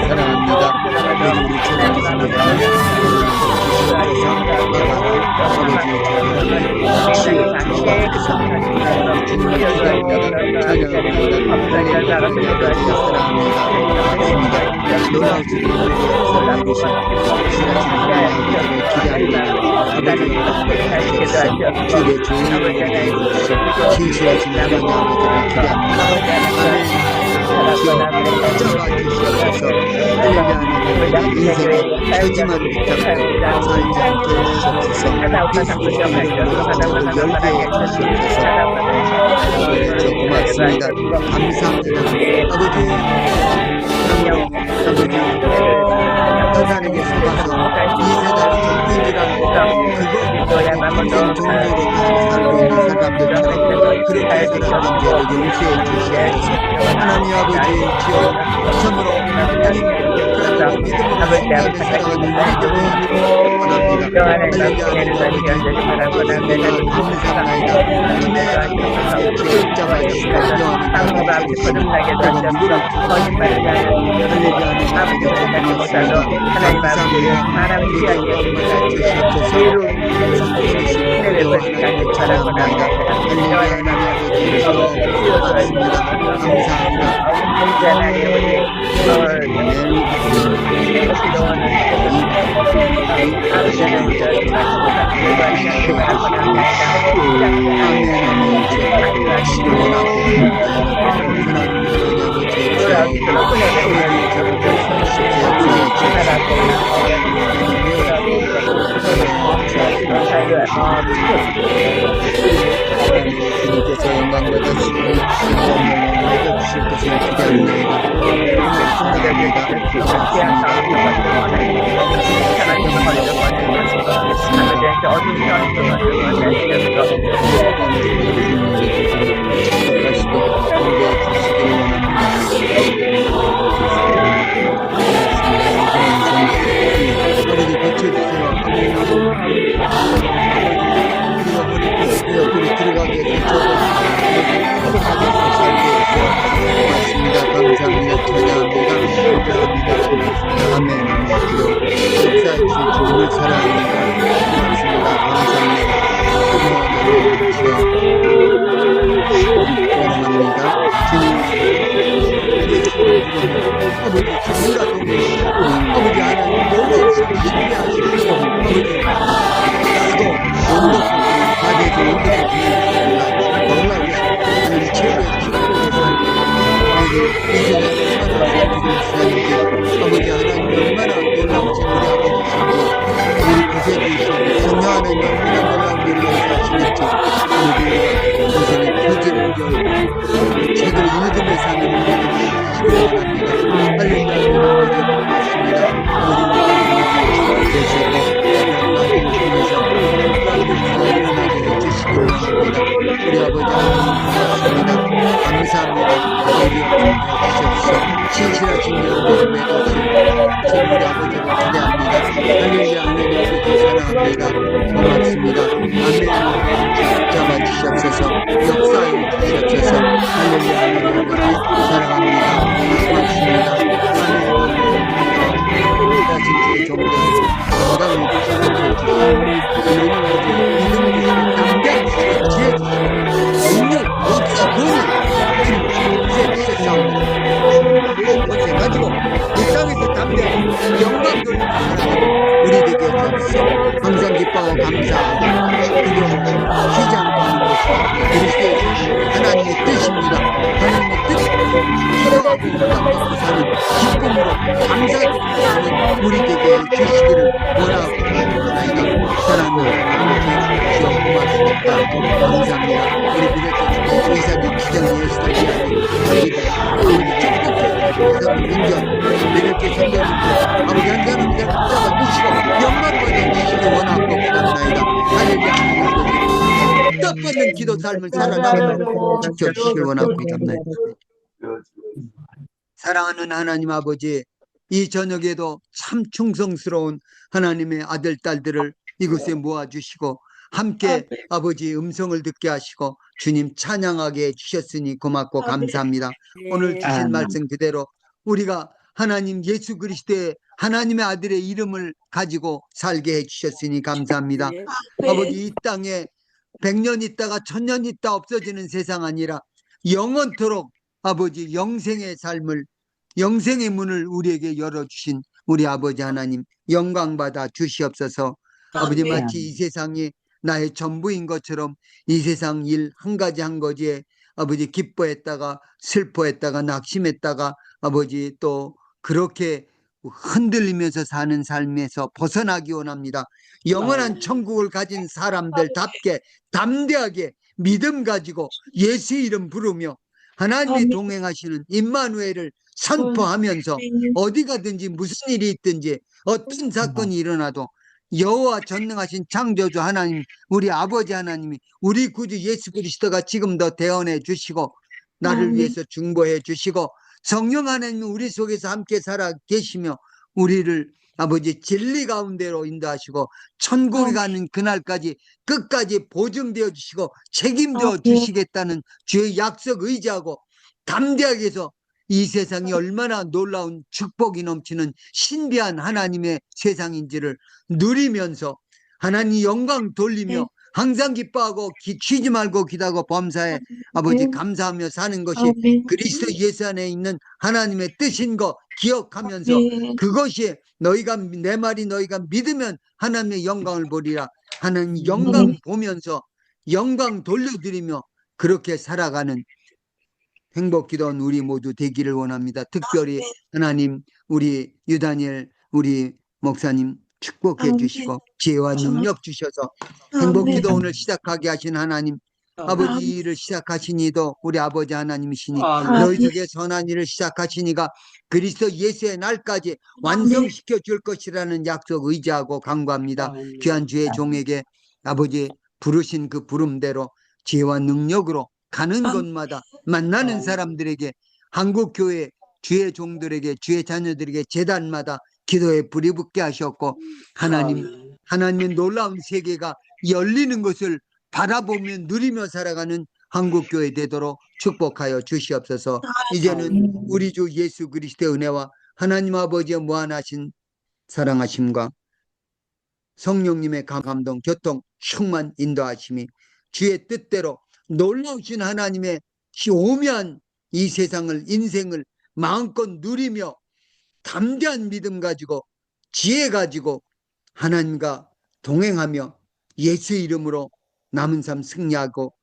사랑합니다. 주여 붙잡아 주시옵소서. 할렐루야. 인생의 표지만 붙잡고 살지 않게 해주시옵소서. 예수의 이름으로 열게 해주시옵소서. 아버지 고맙습니다. 감사합니다. 아버지 사단에게 속아서 이 세상의 정신이라고 그거 인생 종교로 살고 있는 사람들처럼 그렇게 살았던 죄를 용서해 주시옵소서. 하나님 아버지 주여 참으로 하나님 그러므로 믿음으로 성장해 살아가는 우리들을 원합니다. 할렐루야. 아버지 감사합니다. 하나님 주여 붙잡아 주시고 인정하는 그리고 누구를 할렐루야. 아버지 고맙습니다. 감사합니다. 우리가 주시옵소서. 하나님 찬양합니다. 할렐루야. 하나님 아버지 주여 고맙습니다. 감사합니다. 주님께서 영광 받으시고 영광을 주실 것을 기대합니다. 아버지 고쳐주세요. 우리 들어가게 해주셔서 행복하게 살게 해주셔서 고맙습니다. 감사합니다. 찬양합니다. 아멘. 역사해 주신 주님을 사랑합니다. 고맙습니다. 감사합니다. 사랑합니다. 아버지 주님과 동행 아버지 하나님 모든 신뢰하시고 아버지 나도 원독 가게도 원독을 주는 놀라게 하나님 최고의 축복을 살고 아버지 이 세상에 아버지 하나님 얼마나 놀라우신 우리 아버지신지 우리 구세주이신 성령 하나님 얼마나 놀라운 일을 하시는지 아버지 인생의 표지를 열고 책을 읽으며 사는 우리들이 시기를 바랍니다. 할렐루야. 고맙습니다. 아버지 되시고 우리 아버지 하나님 고맙습니다. 감사합니다. 주시옵소서. 신실하신 여러분을 맺어주시고 우리 아버지를 기대합니다. 할렐루야. 하나님 아버지 사랑합니다. 고맙습니다. 아멘. 잡아주시옵소서. 역사해 주시옵소서. 할렐루야. 하나님 아버지 사랑합니다. 고맙습니다. 아멘. 다시 종들 건강을 주시고 믿음을 담대 주시고 지혜 주시고 능력 역사 권위 주시옵소서. 권세 가지고 이 땅에서 담대하고 영광 돌리는 하나님 우리에게 주옵소서. 항상 기뻐하고 감사하고 그리고 쉬지 않고 하는 것이 그리스도의 하나님의 뜻입니다. 하나님의 뜻 기도하고 응답받고 사는 기쁨으로 감사드리며 사는 우리에게 주시기를 원하고 나이가 사랑하는 아버지 주여 고맙습니다. 감사합니다. 우리 믿어주시고 이삭의 기정의 예수를 아버지 축복해 민전 이렇게 섬겨주고 아버지 한 사람 이제 붙잡아 주시고 영광받아 주시기 원하고 기도합니다. 할렐루야. 아버지 뜻받는 기도 삶을 살아나가는 지켜주시기 원하고 기도합니다. 사랑하는 하나님 아버지 이 저녁에도 참 충성스러운 하나님의 아들 딸들을 이곳에 모아주시고 함께 아버지 음성을 듣게 하시고 주님 찬양하게 해주셨으니 고맙고 감사합니다. 오늘 주신 말씀 그대로 우리가 하나님 예수 그리스도의 하나님의 아들의 이름을 가지고 살게 해주셨으니 감사합니다. 아버지 이 땅에 100년 있다가 1000년 있다 없어지는 세상 아니라 영원토록 아버지 영생의 삶을 영생의 문을 우리에게 열어주신 우리 아버지 하나님 영광받아 주시옵소서. 아버지 마치 이 세상이 나의 전부인 것처럼 이 세상 일 한 가지 한 가지에 아버지 기뻐했다가 슬퍼했다가 낙심했다가 아버지 또 그렇게 흔들리면서 사는 삶에서 벗어나기 원합니다. 영원한 천국을 가진 사람들답게 담대하게 믿음 가지고 예수 이름 부르며 하나님이 동행하시는 임마누엘을 선포하면서 어디 가든지 무슨 일이 있든지 어떤 사건이 일어나도 여호와 전능하신 창조주 하나님, 우리 아버지 하나님이 우리 구주 예수 그리스도가 지금도 대언해 주시고 나를 위해서 중보해 주시고 성령 하나님이 우리 속에서 함께 살아 계시며 우리를 아버지 진리 가운데로 인도하시고 천국에 가는 그날까지 끝까지 보증되어 주시고 책임져 주시겠다는 주의 약속 의지하고 담대하게 해서 이 세상이 얼마나 놀라운 축복이 넘치는 신비한 하나님의 세상인지를 누리면서 하나님 영광 돌리며 항상 기뻐하고 쉬지 말고 기도하고 범사에 아버지 감사하며 사는 것이 그리스도 예수 안에 있는 하나님의 뜻인 거 기억하면서 그것이 너희가 내 말이 너희가 믿으면 하나님의 영광을 보리라. 하나님 영광 보면서 영광 돌려드리며 그렇게 살아가는 행복기도원 우리 모두 되기를 원합니다. 특별히 하나님 우리 유다니엘 우리 목사님 축복해 주시고 지혜와 능력 주셔서 행복기도원을 시작하게 하신 하나님 아버지 일을 시작하시니도 우리 아버지 하나님이시니 너희 속에 선한 일을 시작하시니가 그리스도 예수의 날까지 완성시켜 줄 것이라는 약속 의지하고 간구합니다. 귀한 주의 종에게 아버지 부르신 그 부름대로 지혜와 능력으로 가는 곳마다 만나는 사람들에게 한국교회 주의 종들에게 주의 자녀들에게 제단마다 기도에 불이 붙게 하셨고 하나님의 놀라운 세계가 열리는 것을 바라보며 누리며 살아가는 한국교회 되도록 축복하여 주시옵소서. 이제는 우리 주 예수 그리스도의 은혜와 하나님 아버지의 무한하신 사랑하심과 성령님의 감동, 교통, 충만 인도하심이 주의 뜻대로 놀라우신 하나님의 오묘한 이 세상을 인생을 마음껏 누리며 담대한 믿음 가지고 지혜 가지고 하나님과 동행하며 예수 이름으로 남은 삶 승리하고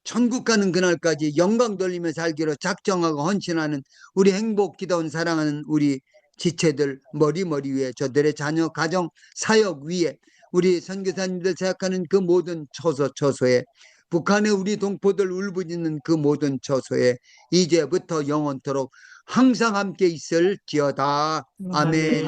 천국 가는 그날까지 영광 돌리며 살기로 작정하고 헌신하는 우리 행복기도원 사랑하는 우리 지체들 머리 위에 저들의 자녀 가정 사역 위에 우리 선교사님들 생각하는 그 모든 처소에 북한의 우리 동포들 울부짖는 그 모든 처소에 이제부터 영원토록 항상 함께 있을지어다. 아멘.